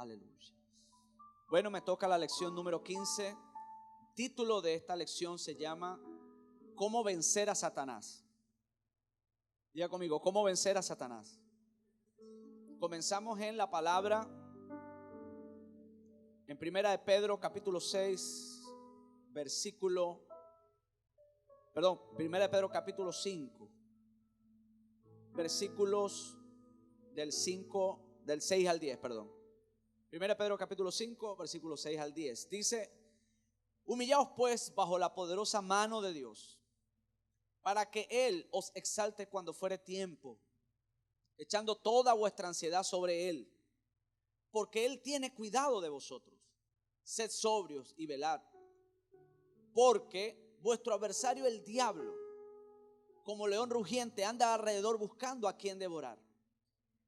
Aleluya. Bueno, me toca la lección número 15. Título de esta lección se llama ¿Cómo vencer a Satanás? Diga conmigo, ¿cómo vencer a Satanás? Comenzamos en la palabra en Primera de Pedro capítulo 6 Primera de Pedro capítulo 5 versículos del 6 al 10, Primera de Pedro capítulo 5 versículos 6 al 10. Dice: humillaos pues bajo la poderosa mano de Dios, para que Él os exalte cuando fuere tiempo, echando toda vuestra ansiedad sobre Él, porque Él tiene cuidado de vosotros. Sed sobrios y velad, porque vuestro adversario el diablo, como león rugiente, anda alrededor buscando a quien devorar,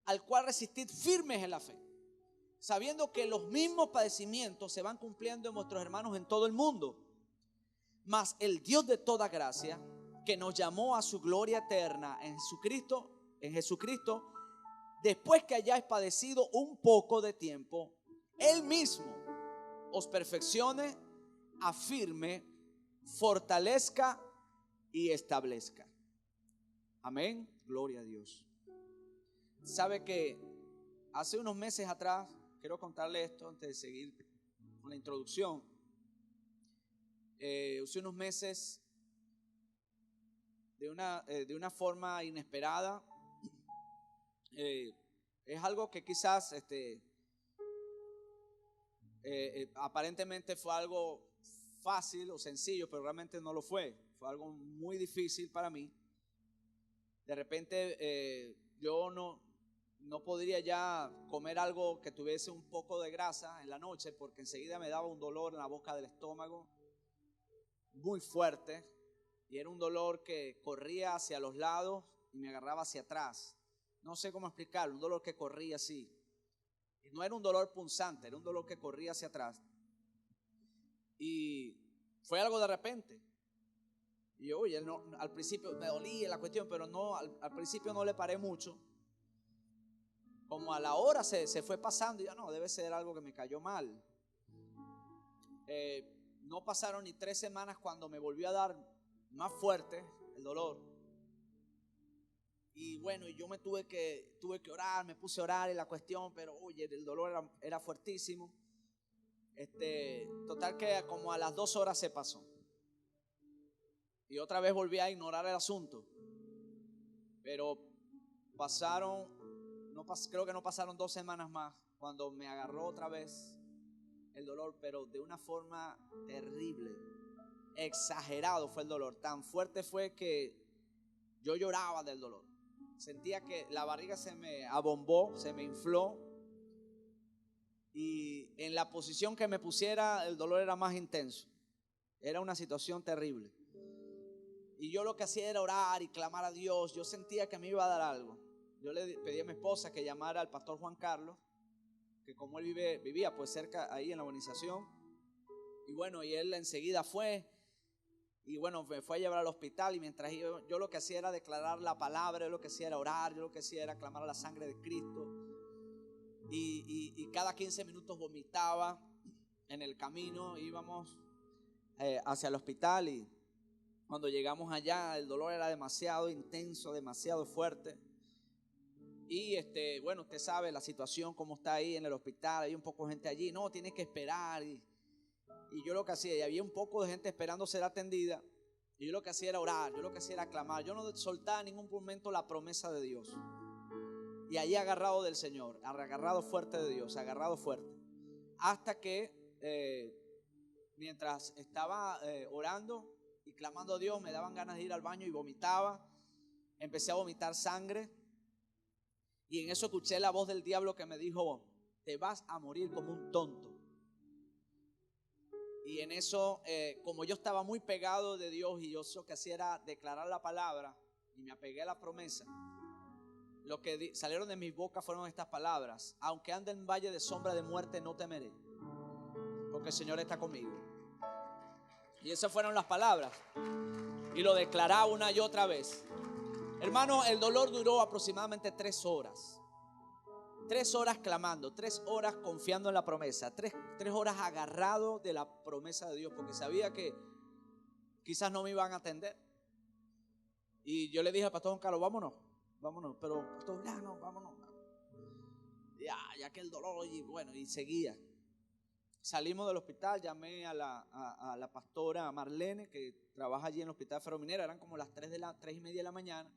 al cual resistid firmes en la fe, sabiendo que los mismos padecimientos se van cumpliendo en vuestros hermanos en todo el mundo. Mas el Dios de toda gracia, que nos llamó a su gloria eterna en Jesucristo, después que hayáis padecido un poco de tiempo, Él mismo os perfeccione, afirme, fortalezca y establezca. Amén, gloria a Dios. Sabe que hace unos meses atrás, quiero contarle esto antes de seguir con la introducción. Hace unos meses, de una forma inesperada, es algo que quizás aparentemente fue algo fácil o sencillo, pero realmente no lo fue. Fue algo muy difícil para mí. De repente yo no podría ya comer algo que tuviese un poco de grasa en la noche, porque enseguida me daba un dolor en la boca del estómago muy fuerte, y era un dolor que corría hacia los lados y me agarraba hacia atrás. No sé cómo explicarlo, un dolor que corría así. Y no era un dolor punzante, era un dolor que corría hacia atrás. Y fue algo de repente. Y oye, al principio me dolía la cuestión, pero no, al principio no le paré mucho. Como a la hora se fue pasando, y ya no, debe ser algo que me cayó mal. No pasaron ni 3 semanas cuando me volvió a dar más fuerte el dolor. Y bueno, yo tuve que orar, me puse a orar en la cuestión, pero oye, el dolor era fuertísimo. Total que como a las 2 horas se pasó. Y otra vez volví a ignorar el asunto. Pero creo que no pasaron 2 semanas más cuando me agarró otra vez el dolor, pero de una forma terrible. Exagerado fue el dolor. Tan fuerte fue que yo lloraba del dolor. Sentía que la barriga se me abombó, se me infló. Y en la posición que me pusiera, el dolor era más intenso. Era una situación terrible. Y yo lo que hacía era orar y clamar a Dios. Yo sentía que me iba a dar algo. Yo le pedí a mi esposa que llamara al pastor Juan Carlos, que como él vivía pues cerca ahí en la urbanización. Y bueno, y él enseguida fue. Y bueno, me fue a llevar al hospital. Y mientras yo lo que hacía era declarar la palabra, yo lo que hacía era orar, yo lo que hacía era clamar a la sangre de Cristo. Y cada 15 minutos vomitaba en el camino. Íbamos hacia el hospital, y cuando llegamos allá el dolor era demasiado intenso, demasiado fuerte. Y bueno, usted sabe la situación como está ahí en el hospital. Hay un poco de gente allí, no, tienes que esperar. Y yo lo que hacía, y había un poco de gente esperando ser atendida, y yo lo que hacía era orar, yo lo que hacía era clamar. Yo no soltaba en ningún momento la promesa de Dios. Y ahí agarrado del Señor, agarrado fuerte de Dios, agarrado fuerte. Hasta que mientras estaba orando y clamando a Dios, me daban ganas de ir al baño y vomitaba. Empecé a vomitar sangre. Y en eso escuché la voz del diablo que me dijo: te vas a morir como un tonto. Y en eso, como yo estaba muy pegado de Dios, y yo lo que hacía era declarar la palabra, y me apegué a la promesa, lo que salieron de mi boca fueron estas palabras: aunque ande en valle de sombra de muerte, no temeré, porque el Señor está conmigo. Y esas fueron las palabras, y lo declaraba una y otra vez. Hermano, el dolor duró aproximadamente 3 horas. 3 horas clamando, 3 horas confiando en la promesa, 3 horas agarrado de la promesa de Dios, porque sabía que quizás no me iban a atender. Y yo le dije al pastor Juan Carlos, vámonos, pero pastor, no, vámonos. Ya que el dolor, y bueno, y seguía. Salimos del hospital, llamé a la pastora Marlene, que trabaja allí en el hospital Ferro Minera, eran como las 3:30 de la mañana.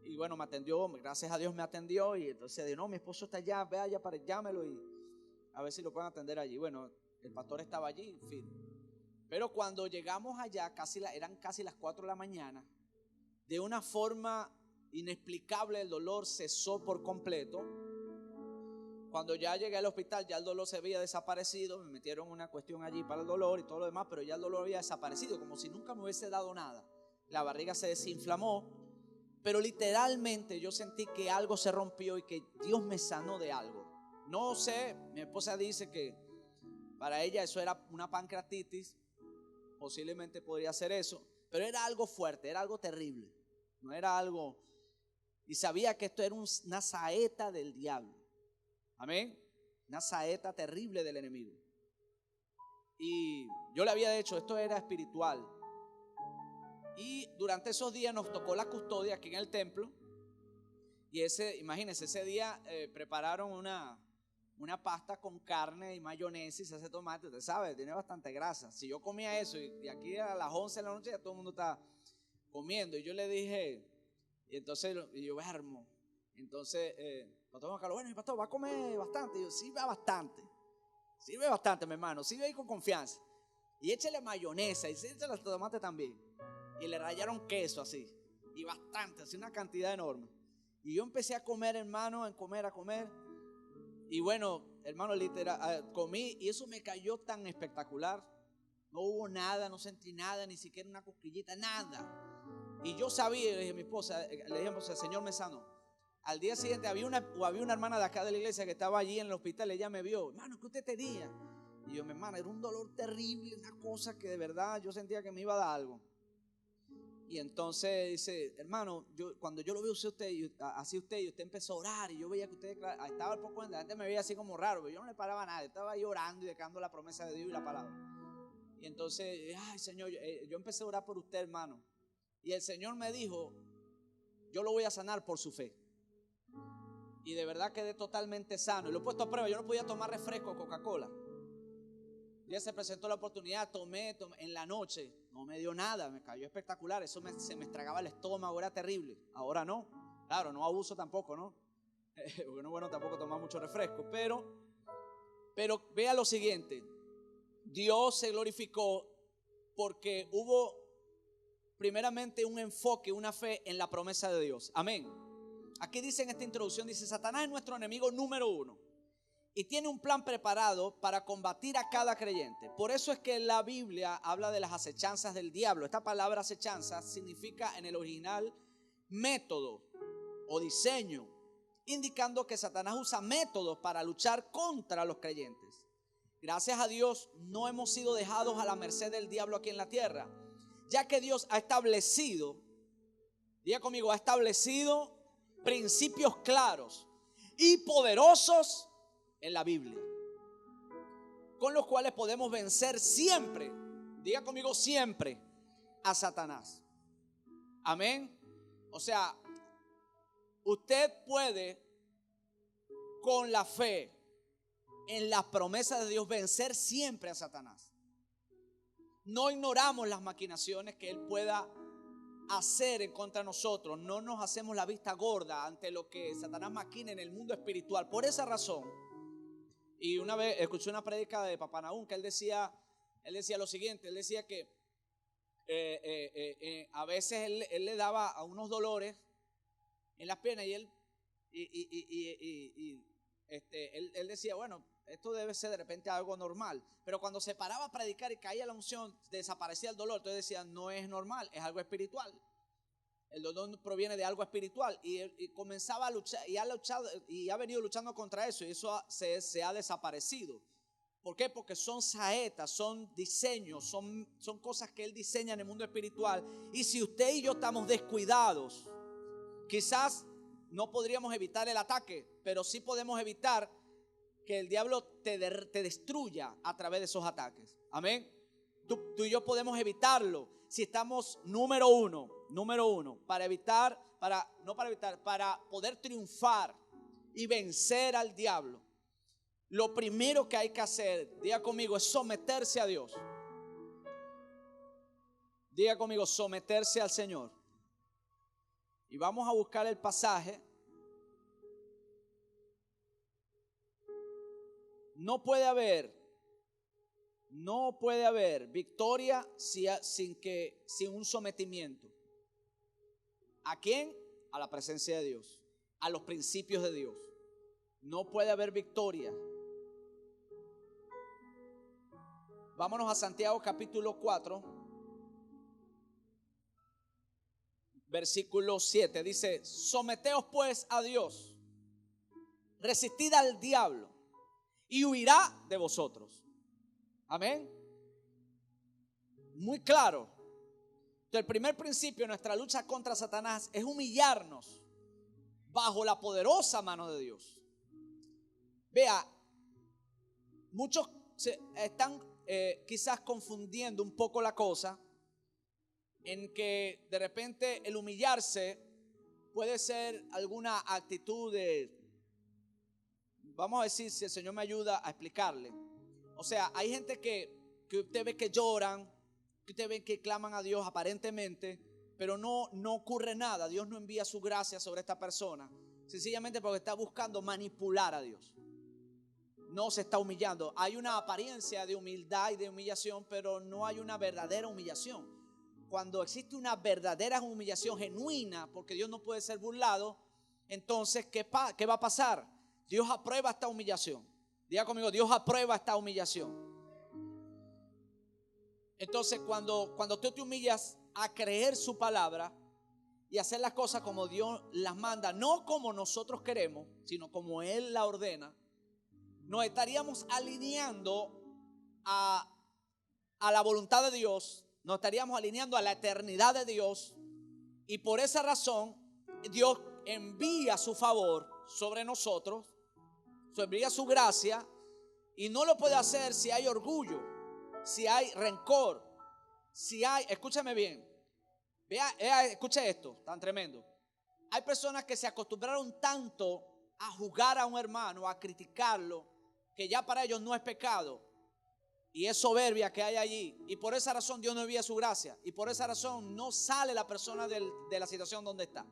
Y bueno, me atendió, gracias a Dios me atendió. Y entonces dijo, no, mi esposo está allá, ve allá, llámelo y a ver si lo pueden atender allí. Bueno, el pastor estaba allí, en fin. Pero cuando llegamos allá, eran casi las 4 de la mañana, de una forma inexplicable el dolor cesó por completo. Cuando ya llegué al hospital, ya el dolor se había desaparecido. Me metieron una cuestión allí para el dolor y todo lo demás, pero ya el dolor había desaparecido, como si nunca me hubiese dado nada. La barriga se desinflamó, pero literalmente yo sentí que algo se rompió y que Dios me sanó de algo. No sé, mi esposa dice que para ella eso era una pancreatitis, posiblemente podría ser eso, pero era algo fuerte, era algo terrible, no era algo, y sabía que esto era una saeta del diablo. Amén. Una saeta terrible del enemigo. Y yo le había dicho, esto era espiritual. Y durante esos días nos tocó la custodia aquí en el templo. Y imagínense, ese día prepararon una pasta con carne y mayonesa y salsa de tomate. Usted sabe, tiene bastante grasa. Si yo comía eso y aquí a las 11 de la noche ya todo el mundo está comiendo. Y yo le dije, y entonces yo hermo. Entonces, pastor Juan Carlos, bueno, mi pastor, ¿va a comer bastante? Y yo, sirve bastante, mi hermano, sirve ahí con confianza. Y échale mayonesa y échale el tomate también. Y le rayaron queso así, y bastante, así una cantidad enorme. Y yo empecé a comer, hermano, a comer. Y bueno, hermano, literal, comí y eso me cayó tan espectacular. No hubo nada, no sentí nada, ni siquiera una cosquillita, nada. Y yo sabía, le dije a mi esposa, el Señor me sanó. Al día siguiente había una hermana de acá de la iglesia que estaba allí en el hospital. Ella me vio, hermano, ¿qué usted tenía? Y yo, mi hermana, era un dolor terrible, una cosa que de verdad yo sentía que me iba a dar algo. Y entonces dice, hermano, cuando yo lo vi usted y usted empezó a orar, y yo veía que usted estaba al poco, la gente me veía así como raro, pero yo no le paraba nada, estaba ahí orando y declarando la promesa de Dios y la palabra. Y entonces, ay Señor, yo empecé a orar por usted, hermano. Y el Señor me dijo, yo lo voy a sanar por su fe. Y de verdad quedé totalmente sano. Y lo he puesto a prueba. Yo no podía tomar refresco o Coca-Cola. Ya se presentó la oportunidad, tomé en la noche. No me dio nada, me cayó espectacular. Eso se me estragaba el estómago, era terrible. Ahora no. Claro, no abuso tampoco, ¿no? Porque no es bueno tampoco tomar mucho refresco. Pero vea lo siguiente. Dios se glorificó porque hubo primeramente un enfoque, una fe en la promesa de Dios. Amén. Aquí dice en esta introducción, dice, Satanás es nuestro enemigo número 1 y tiene un plan preparado para combatir a cada creyente. Por eso es que la Biblia habla de las acechanzas del diablo. Esta palabra acechanza significa en el original método o diseño, indicando que Satanás usa métodos para luchar contra los creyentes. Gracias a Dios no hemos sido dejados a la merced del diablo aquí en la tierra, ya que Dios ha establecido, diga conmigo, ha establecido principios claros y poderosos en la Biblia, con los cuales podemos vencer siempre, diga conmigo siempre, a Satanás. Amén. O sea, usted puede con la fe en las promesas de Dios vencer siempre a Satanás. No ignoramos las maquinaciones que él pueda hacer en contra de nosotros. No nos hacemos la vista gorda ante lo que Satanás maquina en el mundo espiritual. Por esa razón, y una vez escuché una prédica de Papá Nahum que él decía lo siguiente. Él decía que a veces él le daba a unos dolores en las piernas y él decía, bueno, esto debe ser de repente algo normal. Pero cuando se paraba a predicar y caía la unción, desaparecía el dolor. Entonces decía, no es normal, es algo espiritual. El dolor proviene de algo espiritual. Y comenzaba a luchar y ha venido luchando contra eso. Y eso se ha desaparecido. ¿Por qué? Porque son saetas, son diseños, son cosas que él diseña en el mundo espiritual. Y si usted y yo estamos descuidados, quizás no podríamos evitar el ataque, pero sí podemos evitar que el diablo te destruya a través de esos ataques. Amén. Tú y yo podemos evitarlo si estamos número uno, para poder triunfar y vencer al diablo. Lo primero que hay que hacer, diga conmigo, es someterse a Dios. Diga conmigo, someterse al Señor. Y vamos a buscar el pasaje. No puede haber victoria sin un sometimiento. ¿A quién? A la presencia de Dios, a los principios de Dios. No puede haber victoria. Vámonos a Santiago capítulo 4, versículo 7. Dice: someteos pues a Dios, resistid al diablo y huirá de vosotros. Amén. Muy claro. Entonces, el primer principio de nuestra lucha contra Satanás es humillarnos bajo la poderosa mano de Dios. Vea, muchos están quizás confundiendo un poco la cosa, en que de repente el humillarse puede ser alguna actitud de, vamos a decir, si el Señor me ayuda a explicarle. O sea, hay gente que usted ve que lloran, que usted ve que claman a Dios aparentemente, pero no ocurre nada. Dios no envía su gracia sobre esta persona, sencillamente porque está buscando manipular a Dios. No se está humillando. Hay una apariencia de humildad y de humillación, pero no hay una verdadera humillación. Cuando existe una verdadera humillación genuina, porque Dios no puede ser burlado, entonces ¿qué va a pasar? Dios aprueba esta humillación. Diga conmigo, Dios aprueba esta humillación. Entonces cuando tú te humillas a creer su palabra y hacer las cosas como Dios las manda, no como nosotros queremos, sino como Él la ordena, nos estaríamos alineando a la voluntad de Dios, nos estaríamos alineando a la eternidad de Dios, y por esa razón Dios envía su favor sobre nosotros, envía su gracia, y no lo puede hacer si hay orgullo, si hay rencor, si hay, escúchame bien, escuche esto tan tremendo. Hay personas que se acostumbraron tanto a juzgar a un hermano, a criticarlo, que ya para ellos no es pecado, y es soberbia que hay allí, y por esa razón Dios no envía su gracia, y por esa razón no sale la persona de la situación donde está.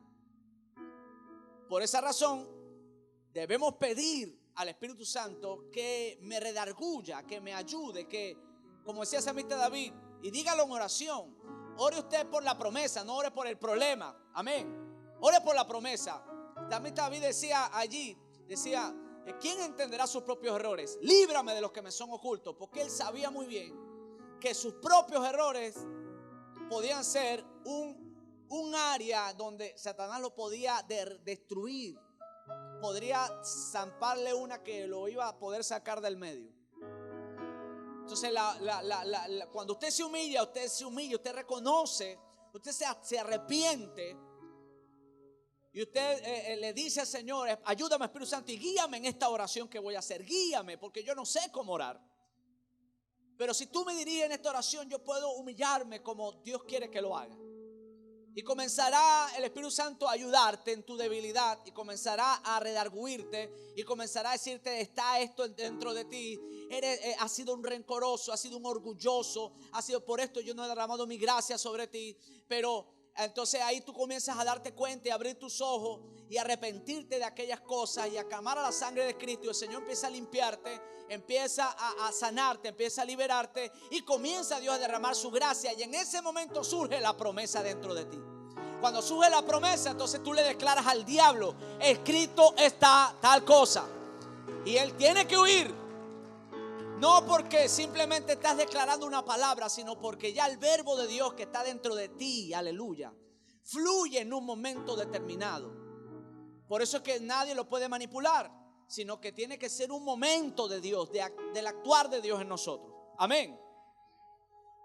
Por esa razón debemos pedir al Espíritu Santo que me redarguya, que me ayude, que, como decía el salmista David, y dígalo en oración, ore usted por la promesa, no ore por el problema. Amén. Ore por la promesa. También David decía allí, ¿quién entenderá sus propios errores? Líbrame de los que me son ocultos, porque él sabía muy bien que sus propios errores podían ser un área donde Satanás lo podía destruir. Podría zamparle una que lo iba a poder sacar del medio. Entonces cuando usted se humilla, usted reconoce, usted se arrepiente, y usted le dice al Señor: ayúdame, Espíritu Santo, y guíame en esta oración que voy a hacer. Guíame, porque yo no sé cómo orar, pero si tú me diriges en esta oración, yo puedo humillarme como Dios quiere que lo haga. Y comenzará el Espíritu Santo a ayudarte en tu debilidad, y comenzará a redarguirte, y comenzará a decirte: está esto dentro de ti, has sido un rencoroso, has sido un orgulloso, has sido por esto yo no he derramado mi gracia sobre ti. Pero entonces ahí tú comienzas a darte cuenta y a abrir tus ojos y arrepentirte de aquellas cosas y a clamar a la sangre de Cristo, y el Señor empieza a limpiarte, empieza a sanarte, empieza a liberarte, y comienza Dios a derramar su gracia, y en ese momento surge la promesa dentro de ti. Cuando surge la promesa, entonces tú le declaras al diablo: escrito está tal cosa, y él tiene que huir. No porque simplemente estás declarando una palabra, sino porque ya el verbo de Dios que está dentro de ti, aleluya, fluye en un momento determinado. Por eso es que nadie lo puede manipular, sino que tiene que ser un momento de Dios, del actuar de Dios en nosotros. Amén.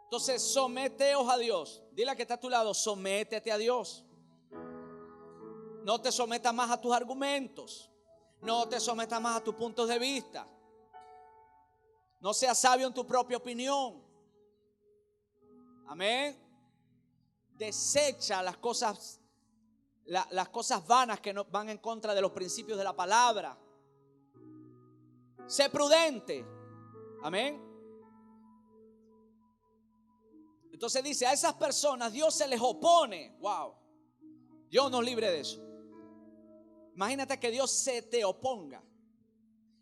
Entonces, someteos a Dios. Dile al que está a tu lado: sométete a Dios. No te sometas más a tus argumentos. No te sometas más a tus puntos de vista. No seas sabio en tu propia opinión. Amén. Desecha las cosas vanas que no van en contra de los principios de la palabra. Sé prudente. Amén. Entonces dice, a esas personas Dios se les opone. Wow. Dios nos libre de eso. Imagínate que Dios se te oponga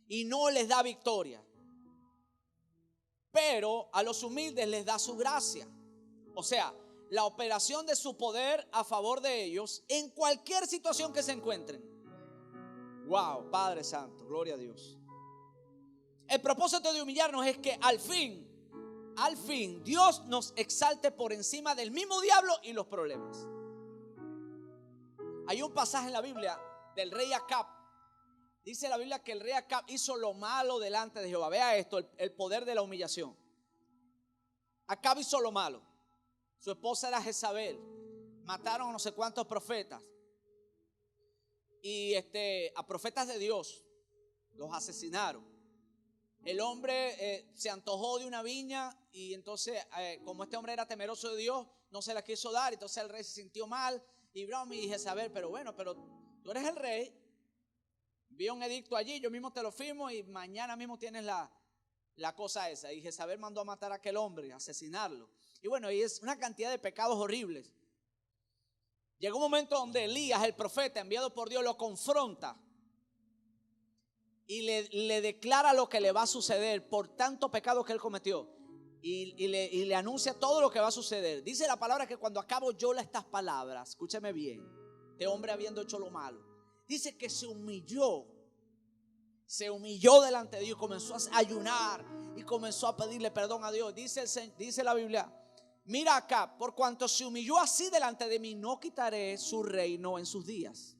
y no les da victoria. Pero a los humildes les da su gracia. O sea, la operación de su poder a favor de ellos en cualquier situación que se encuentren. Wow, Padre Santo, gloria a Dios. El propósito de humillarnos es que al fin Dios nos exalte por encima del mismo diablo y los problemas. Hay un pasaje en la Biblia del rey Acab. Dice la Biblia que el rey Acab hizo lo malo delante de Jehová. Vea esto, el poder de la humillación. Acab hizo lo malo. Su esposa era Jezabel. Mataron a no sé cuántos profetas. Y a profetas de Dios los asesinaron. El hombre se antojó de una viña y entonces como este hombre era temeroso de Dios, no se la quiso dar. Entonces el rey se sintió mal y Jezabel, pero tú eres el rey. Vi un edicto allí, yo mismo te lo firmo y mañana mismo tienes la cosa esa. Y Jezabel mandó a matar a aquel hombre, a asesinarlo. Y bueno, y es una cantidad de pecados horribles. Llegó un momento donde Elías, el profeta enviado por Dios, lo confronta y le declara lo que le va a suceder por tanto pecado que él cometió. Y le anuncia todo lo que va a suceder. Dice la palabra que cuando acabo yo estas palabras, escúcheme bien, este hombre habiendo hecho lo malo, dice que se humilló delante de Dios, comenzó a ayunar y comenzó a pedirle perdón a Dios. Dice la Biblia, mira acá, por cuanto se humilló así delante de mí, no quitaré su reino en sus días.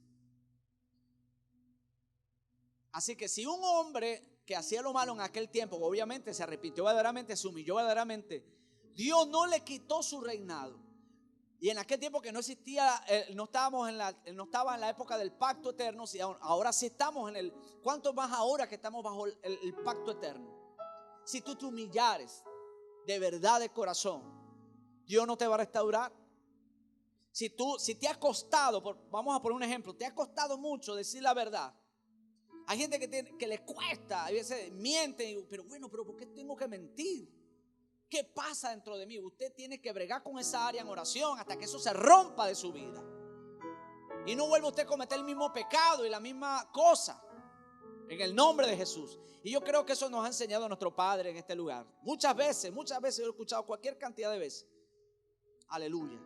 Así que si un hombre que hacía lo malo en aquel tiempo, obviamente se arrepintió verdaderamente, se humilló verdaderamente, Dios no le quitó su reinado. Y en aquel tiempo que no existía, no estaba en la época del pacto eterno, ahora sí estamos en el, ¿cuánto más ahora que estamos bajo el pacto eterno? Si tú te humillares de verdad de corazón, Dios no te va a restaurar. Si te ha costado, vamos a poner un ejemplo, te ha costado mucho decir la verdad. Hay gente que le cuesta, a veces miente, pero ¿por qué tengo que mentir? ¿Qué pasa dentro de mí? Usted tiene que bregar con esa área en oración hasta que eso se rompa de su vida. Y no vuelva usted a cometer el mismo pecado y la misma cosa. En el nombre de Jesús. Y yo creo que eso nos ha enseñado nuestro Padre en este lugar. Muchas veces yo he escuchado cualquier cantidad de veces. Aleluya.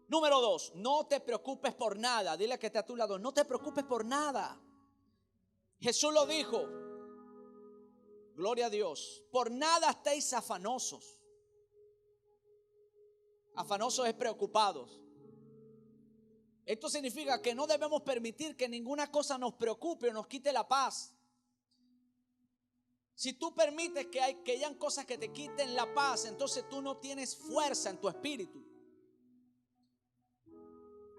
Número 2, no te preocupes por nada. Dile que esté a tu lado, no te preocupes por nada. Jesús lo dijo. Gloria a Dios. Por nada estéis afanosos. Afanosos es preocupados. Esto significa que no debemos permitir que ninguna cosa nos preocupe o nos quite la paz. Si tú permites que hayan cosas que te quiten la paz, entonces tú no tienes fuerza en tu espíritu.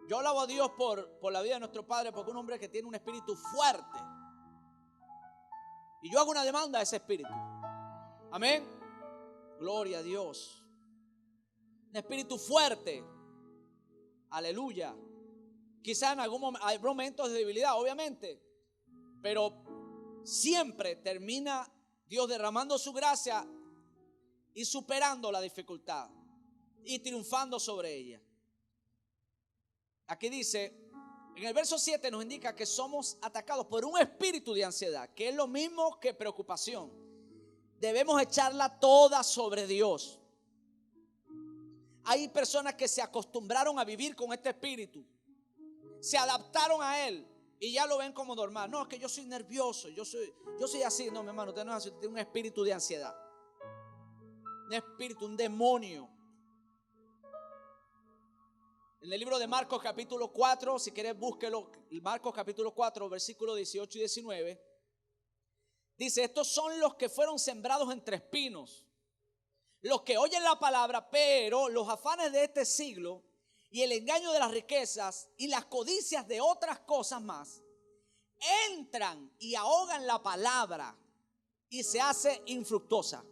Yo alabo a Dios por la vida de nuestro Padre, porque un hombre que tiene un espíritu fuerte. Y yo hago una demanda a ese espíritu. Amén. Gloria a Dios. Un espíritu fuerte. Aleluya. Quizá en algún momento hay momentos de debilidad, obviamente. Pero siempre termina Dios derramando su gracia y superando la dificultad y triunfando sobre ella. Aquí dice, en el verso 7 nos indica que somos atacados por un espíritu de ansiedad, que es lo mismo que preocupación. Debemos echarla toda sobre Dios. Hay personas que se acostumbraron a vivir con este espíritu, se adaptaron a él y ya lo ven como normal. No, es que yo soy nervioso, yo soy así. No, mi hermano, usted no es así, usted tiene un espíritu de ansiedad. Un espíritu, un demonio. En el libro de Marcos capítulo 4, si quieres búsquelo, Marcos capítulo 4, versículos 18 y 19. Dice, estos son los que fueron sembrados entre espinos, los que oyen la palabra, pero los afanes de este siglo y el engaño de las riquezas y las codicias de otras cosas más entran y ahogan la palabra y se hace infructuosa.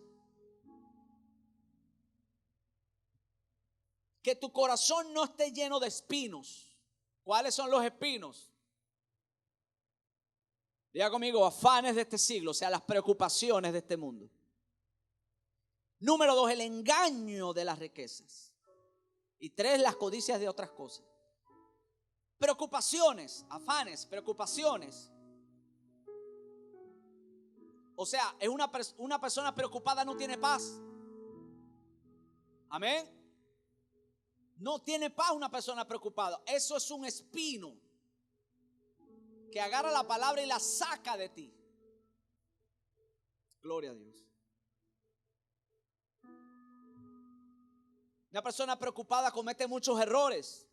Que tu corazón no esté lleno de espinos. ¿Cuáles son los espinos? Diga conmigo, afanes de este siglo, o sea, las preocupaciones de este mundo. Número 2, el engaño de las riquezas. Y 3, las codicias de otras cosas. Preocupaciones, afanes, preocupaciones. O sea, es una persona preocupada no tiene paz. Amén. No tiene paz una persona preocupada. Eso es un espino que agarra la palabra y la saca de ti. Gloria a Dios. Una persona preocupada comete muchos errores.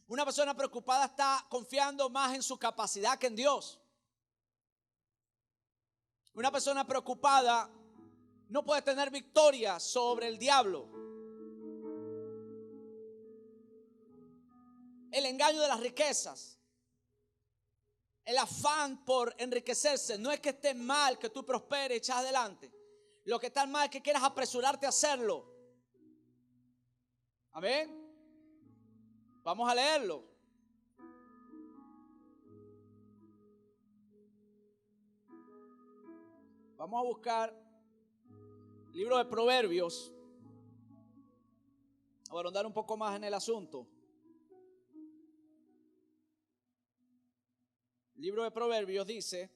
Una persona preocupada está confiando más en su capacidad que en Dios. Una persona preocupada no puede tener victoria sobre el diablo. El engaño de las riquezas, el afán por enriquecerse. No es que esté mal que tú prosperes y echas adelante. Lo que está mal es que quieras apresurarte a hacerlo. Amén. Vamos a leerlo. Vamos a buscar el libro de Proverbios. Vamos a ahondar un poco más en el asunto. El libro de Proverbios dice,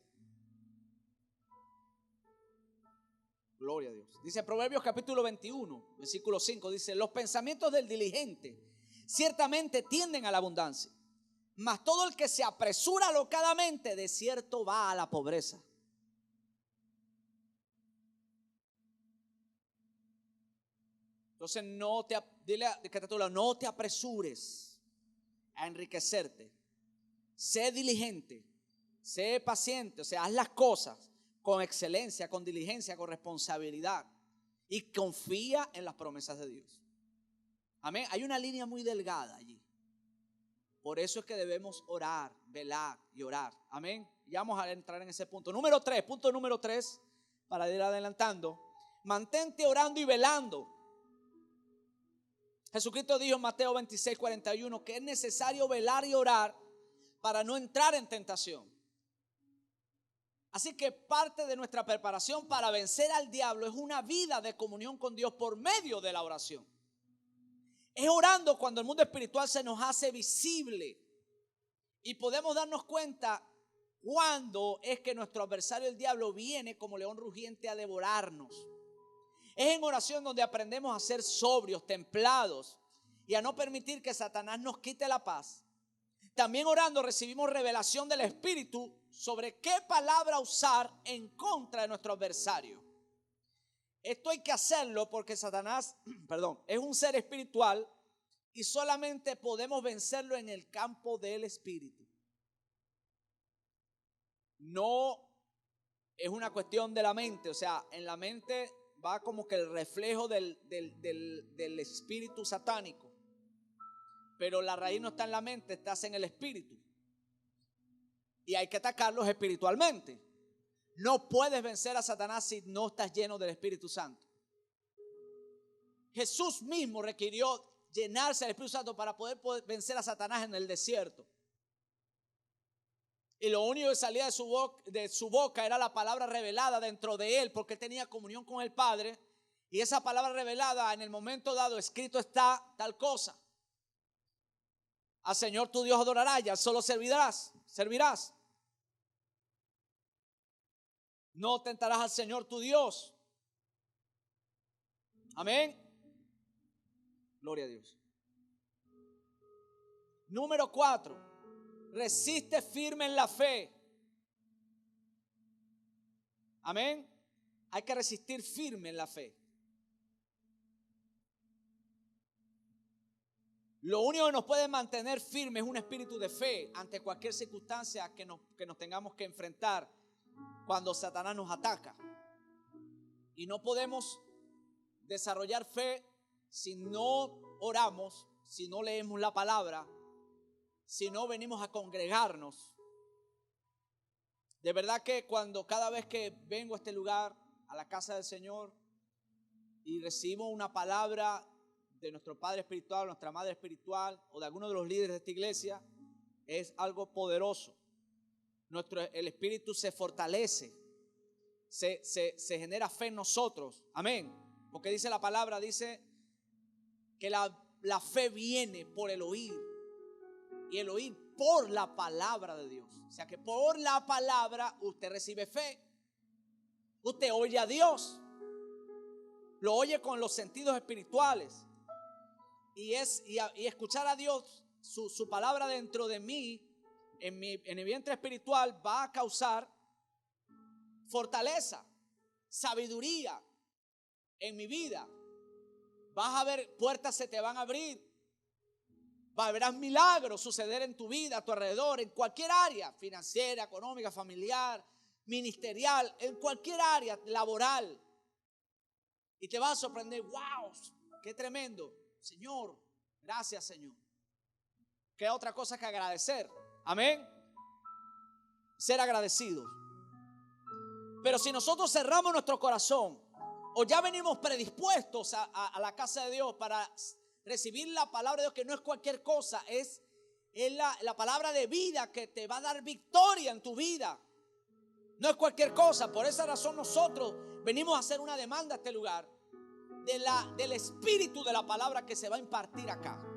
gloria a Dios, dice Proverbios capítulo 21, versículo 5, dice: los pensamientos del diligente ciertamente tienden a la abundancia, mas todo el que se apresura alocadamente de cierto va a la pobreza. Entonces dile que está a tu lado, no te apresures a enriquecerte. Sé diligente, sé paciente, o sea, haz las cosas con excelencia, con diligencia, con responsabilidad y confía en las promesas de Dios. Amén. Hay una línea muy delgada allí. Por eso es que debemos orar, velar y orar. Amén. Ya vamos a entrar en ese punto. Punto número 3, para ir adelantando. Mantente orando y velando. Jesucristo dijo en Mateo 26, 41 que es necesario velar y orar para no entrar en tentación. Así que parte de nuestra preparación para vencer al diablo es una vida de comunión con Dios por medio de la oración. Es orando cuando el mundo espiritual se nos hace visible y podemos darnos cuenta cuando es que nuestro adversario el diablo viene como león rugiente a devorarnos. Es en oración donde aprendemos a ser sobrios, templados y a no permitir que Satanás nos quite la paz. También orando recibimos revelación del Espíritu sobre qué palabra usar en contra de nuestro adversario. Esto hay que hacerlo porque Satanás, es un ser espiritual y solamente podemos vencerlo en el campo del Espíritu. No es una cuestión de la mente, o sea, en la mente va como que el reflejo del espíritu satánico. Pero la raíz no está en la mente, está en el espíritu. Y hay que atacarlos espiritualmente. No puedes vencer a Satanás si no estás lleno del Espíritu Santo. Jesús mismo requirió llenarse del Espíritu Santo para poder vencer a Satanás en el desierto. Y lo único que salía de su boca era la palabra revelada dentro de él, porque tenía comunión con el Padre. Y esa palabra revelada, en el momento dado, escrito está tal cosa: al Señor tu Dios adorarás y al solo servirás. No tentarás al Señor tu Dios. Amén. Gloria a Dios. Número 4. Resiste firme en la fe. Amén. Hay que resistir firme en la fe. Lo único que nos puede mantener firme es un espíritu de fe ante cualquier circunstancia que nos tengamos que enfrentar cuando Satanás nos ataca. Y no podemos desarrollar fe si no oramos, si no leemos la palabra, si no venimos a congregarnos. De verdad que cada vez que vengo a este lugar, a la casa del Señor, y recibo una palabra de nuestro Padre espiritual, nuestra Madre espiritual, o de alguno de los líderes de esta iglesia, es algo poderoso. El espíritu se fortalece, se genera fe en nosotros. Amén. Porque dice la palabra, dice que la fe viene por el oír, y el oír por la palabra de Dios. O sea que por la palabra usted recibe fe. Usted oye a Dios, lo oye con los sentidos espirituales, y escuchar a Dios, su palabra dentro de mí, en mi vientre espiritual, va a causar fortaleza, sabiduría en mi vida. Vas a ver, puertas se te van a abrir, verás milagros suceder en tu vida, a tu alrededor, en cualquier área, financiera, económica, familiar, ministerial, en cualquier área, laboral. Y te vas a sorprender, wow, qué tremendo. Señor, gracias, Señor. ¿Qué otra cosa que agradecer? Amén. Ser agradecidos. Pero si nosotros cerramos nuestro corazón, o ya venimos predispuestos a la casa de Dios para recibir la palabra de Dios, que no es cualquier cosa, es la palabra de vida que te va a dar victoria en tu vida. No es cualquier cosa. Por esa razón nosotros venimos a hacer una demanda a este lugar del espíritu de la palabra que se va a impartir acá.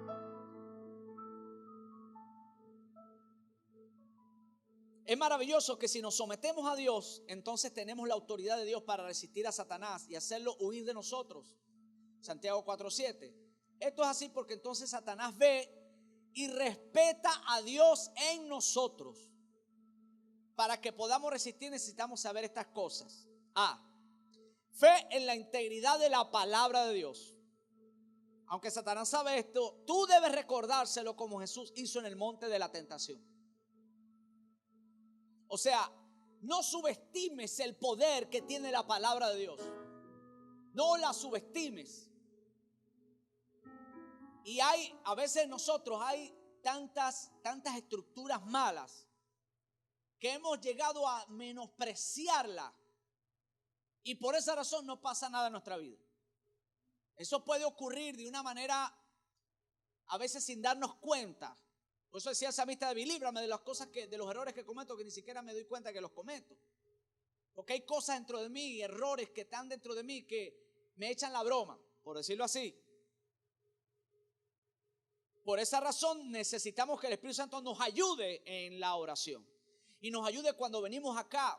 Es maravilloso que si nos sometemos a Dios, entonces tenemos la autoridad de Dios para resistir a Satanás y hacerlo huir de nosotros. Santiago 4:7. Esto es así porque entonces Satanás ve y respeta a Dios en nosotros. Para que podamos resistir necesitamos saber estas cosas. Fe en la integridad de la palabra de Dios. Aunque Satanás sabe esto, tú debes recordárselo como Jesús hizo en el monte de la tentación. O sea, no subestimes el poder que tiene la palabra de Dios. No la subestimes. Y a veces nosotros hay tantas estructuras malas que hemos llegado a menospreciarla. Y por esa razón no pasa nada en nuestra vida. Eso puede ocurrir de una manera a veces sin darnos cuenta. Por eso decía el salmista: David, líbrame de las cosas de los errores que cometo, que ni siquiera me doy cuenta que los cometo. Porque hay cosas dentro de mí, errores que están dentro de mí que me echan la broma, por decirlo así. Por esa razón necesitamos que el Espíritu Santo nos ayude en la oración. Y nos ayude cuando venimos acá.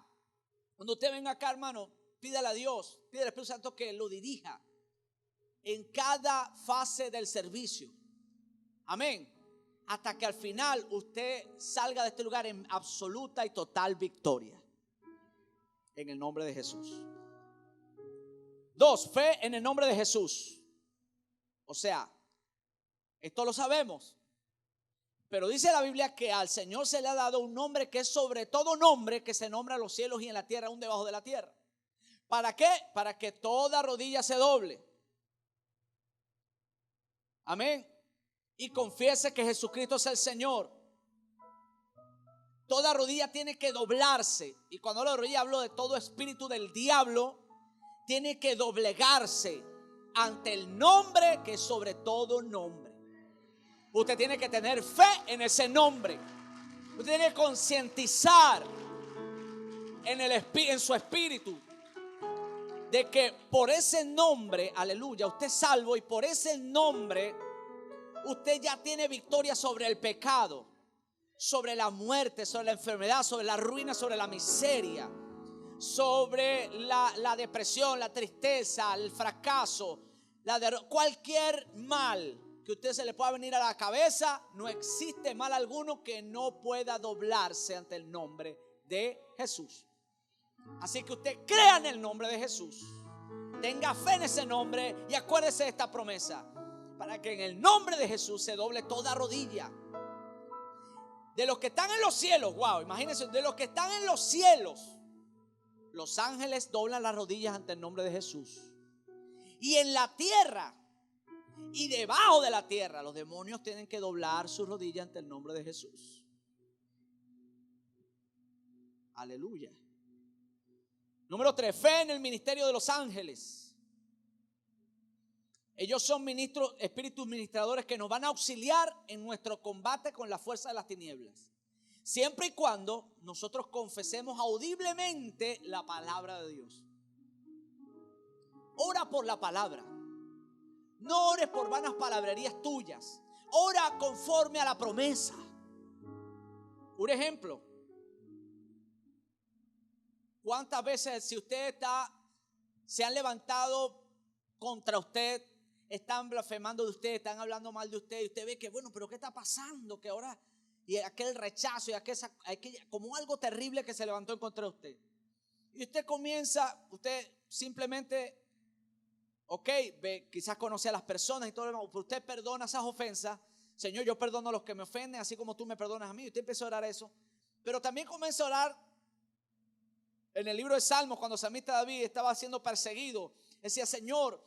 Cuando usted venga acá, hermano, pídale a Dios, pídale al Espíritu Santo que lo dirija en cada fase del servicio. Amén. Hasta que al final usted salga de este lugar en absoluta y total victoria. En el nombre de Jesús. 2, fe en el nombre de Jesús. O sea, esto lo sabemos. Pero dice la Biblia que al Señor se le ha dado un nombre que es sobre todo nombre, que se nombra en los cielos y en la tierra, aún debajo de la tierra. ¿Para qué? Para que toda rodilla se doble. Amén. Y confiese que Jesucristo es el Señor. Toda rodilla tiene que doblarse. Y cuando hablo de rodilla, hablo de todo espíritu del diablo. Tiene que doblegarse ante el nombre que es sobre todo nombre. Usted tiene que tener fe en ese nombre. Usted tiene que concientizar en su espíritu de que por ese nombre, aleluya, usted es salvo, y por ese nombre usted ya tiene victoria sobre el pecado, sobre la muerte, sobre la enfermedad, sobre la ruina, sobre la miseria, sobre la depresión, la tristeza, el fracaso, cualquier mal que a usted se le pueda venir a la cabeza. No existe mal alguno que no pueda doblarse ante el nombre de Jesús. Así que usted crea en el nombre de Jesús, tenga fe en ese nombre y acuérdese de esta promesa: para que en el nombre de Jesús se doble toda rodilla de los que están en los cielos. Wow, imagínense, de los que están en los cielos, los ángeles doblan las rodillas ante el nombre de Jesús. Y en la tierra, y debajo de la tierra. Los demonios tienen que doblar su rodilla ante el nombre de Jesús. Aleluya. Número 3, fe en el ministerio de los ángeles. Ellos son ministros, espíritus ministradores que nos van a auxiliar en nuestro combate con la fuerza de las tinieblas. Siempre y cuando nosotros confesemos audiblemente la palabra de Dios. Ora por la palabra. No ores por vanas palabrerías tuyas. Ora conforme a la promesa. Un ejemplo. ¿Cuántas veces si usted se han levantado contra usted, están blasfemando de usted, están hablando mal de usted, y usted ve que bueno, pero ¿qué está pasando? Que ahora, y aquel rechazo, y como algo terrible que se levantó en contra de usted. Y usted simplemente, quizás conoce a las personas y todo lo demás, pero usted perdona esas ofensas. Señor, yo perdono a los que me ofenden, así como tú me perdonas a mí. Y usted empieza a orar eso. Pero también comienza a orar. En el libro de Salmos, cuando el salmista David estaba siendo perseguido, decía: Señor,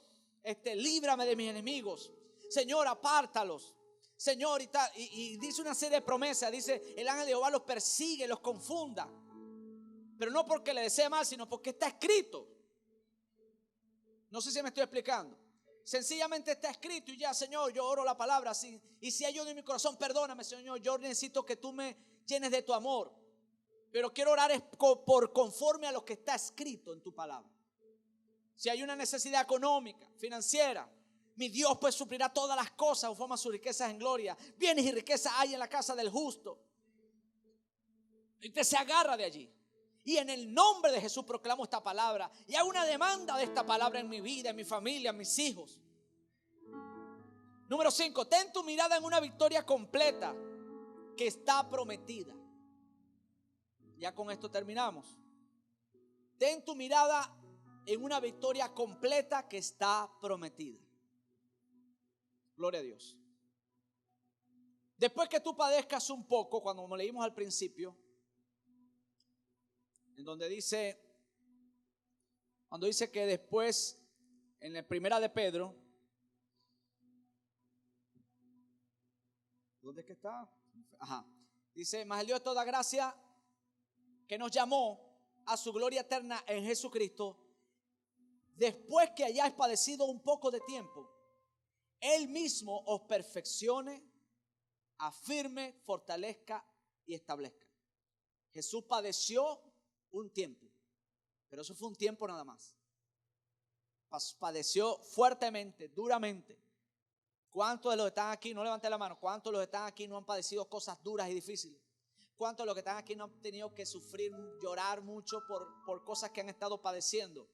líbrame de mis enemigos. Señor, apártalos. Señor, y tal. Y dice una serie de promesas. Dice: el ángel de Jehová los persigue, los confunda. Pero no porque le desee mal, sino porque está escrito. No sé si me estoy explicando. Sencillamente está escrito y ya, Señor, yo oro la palabra así. Y si hay odio en mi corazón, perdóname, Señor. Yo necesito que tú me llenes de tu amor. Pero quiero orar por conforme a lo que está escrito en tu palabra. Si hay una necesidad económica, financiera, mi Dios pues suplirá todas las cosas conforme a sus riquezas en gloria. Bienes y riquezas hay en la casa del justo. Y usted se agarra de allí. Y en el nombre de Jesús proclamo esta palabra. Y hago una demanda de esta palabra en mi vida, en mi familia, en mis hijos. Número 5, ten tu mirada en una victoria completa que está prometida. Ya con esto terminamos. Ten tu mirada en una victoria completa que está prometida. Gloria a Dios. Después que tú padezcas un poco, cuando como leímos al principio, en donde dice, cuando dice que después, en la primera de Pedro, ¿dónde es que está? Dice: mas el Dios de toda gracia, que nos llamó a su gloria eterna en Jesucristo, después que hayáis padecido un poco de tiempo, Él mismo os perfeccione, afirme, fortalezca y establezca. Jesús padeció un tiempo, pero eso fue un tiempo nada más. Padeció fuertemente, duramente. ¿Cuántos de los que están aquí, no levanten la mano, cuántos de los que están aquí no han padecido cosas duras y difíciles? ¿Cuántos de los que están aquí no han tenido que sufrir, llorar mucho por cosas que han estado padeciendo?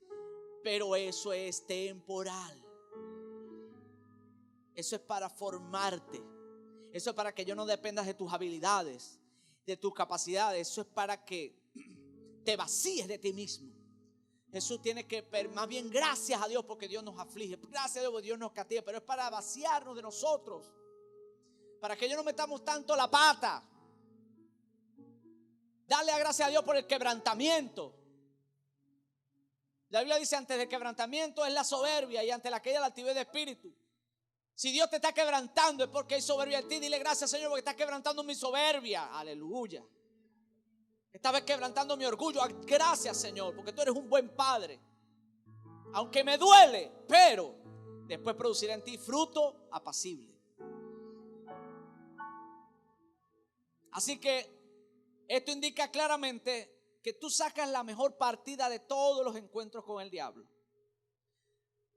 Pero eso es temporal. Eso es para formarte. Eso es para que yo no dependas de tus habilidades, de tus capacidades. Eso es para que te vacíes de ti mismo. Jesús tiene que, más bien, gracias a Dios porque Dios nos aflige. Gracias a Dios porque Dios nos castiga. Pero es para vaciarnos de nosotros. Para que yo no metamos tanto la pata. Dale gracias a Dios por el quebrantamiento. La Biblia dice: antes del quebrantamiento es la soberbia, y ante la caída la altivez de espíritu. Si Dios te está quebrantando es porque hay soberbia en ti. Dile: gracias, Señor, porque estás quebrantando mi soberbia. Aleluya. Esta vez quebrantando mi orgullo. Gracias, Señor, porque tú eres un buen padre. Aunque me duele, pero después producirá en ti fruto apacible. Así que esto indica claramente que tú sacas la mejor partida de todos los encuentros con el diablo.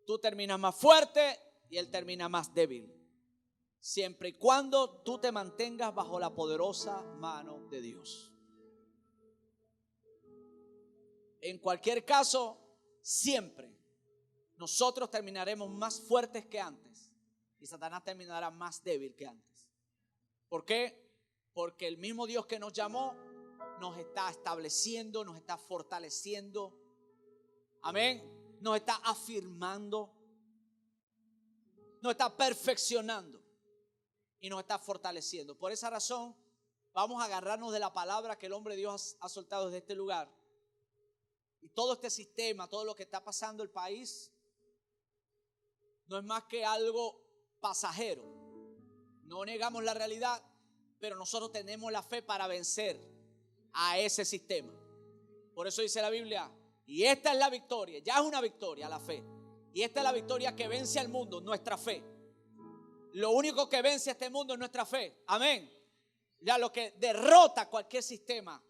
Tú terminas más fuerte y él termina más débil, siempre y cuando tú te mantengas bajo la poderosa mano de Dios. En cualquier caso, siempre nosotros terminaremos más fuertes que antes y Satanás terminará más débil que antes. ¿Por qué? Porque el mismo Dios que nos llamó nos está estableciendo, nos está fortaleciendo. Amén. Nos está afirmando, nos está perfeccionando y nos está fortaleciendo. Por esa razón, vamos a agarrarnos de la palabra que el hombre de Dios ha soltado desde este lugar. Y todo este sistema, todo lo que está pasando en el país, no es más que algo pasajero. No negamos la realidad, pero nosotros tenemos la fe para vencer a ese sistema. Por eso dice la Biblia, y esta es la victoria, ya es una victoria la fe. Y esta es la victoria que vence al mundo, nuestra fe. Lo único que vence a este mundo es nuestra fe. Amén. Ya lo que derrota cualquier sistema.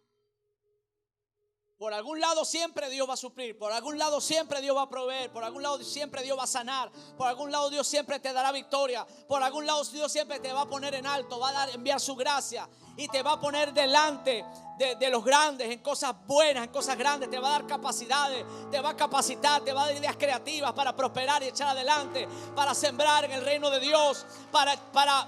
Por algún lado siempre Dios va a suplir, por algún lado siempre Dios va a proveer, por algún lado siempre Dios va a sanar, por algún lado Dios siempre te dará victoria, por algún lado Dios siempre te va a poner en alto, va a enviar su gracia y te va a poner delante de los grandes, en cosas buenas, en cosas grandes, te va a dar capacidades, te va a capacitar, te va a dar ideas creativas para prosperar y echar adelante, para sembrar en el reino de Dios, para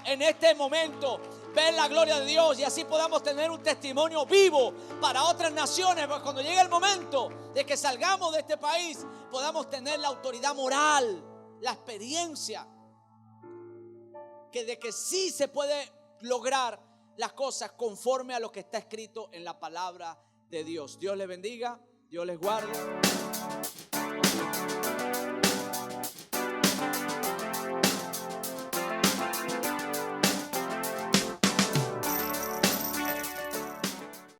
en este momento ver la gloria de Dios y así podamos tener un testimonio vivo para otras naciones, porque cuando llegue el momento de que salgamos de este país podamos tener la autoridad moral, la experiencia de que sí se puede lograr las cosas conforme a lo que está escrito en la palabra de Dios. Dios les bendiga, Dios les guarde.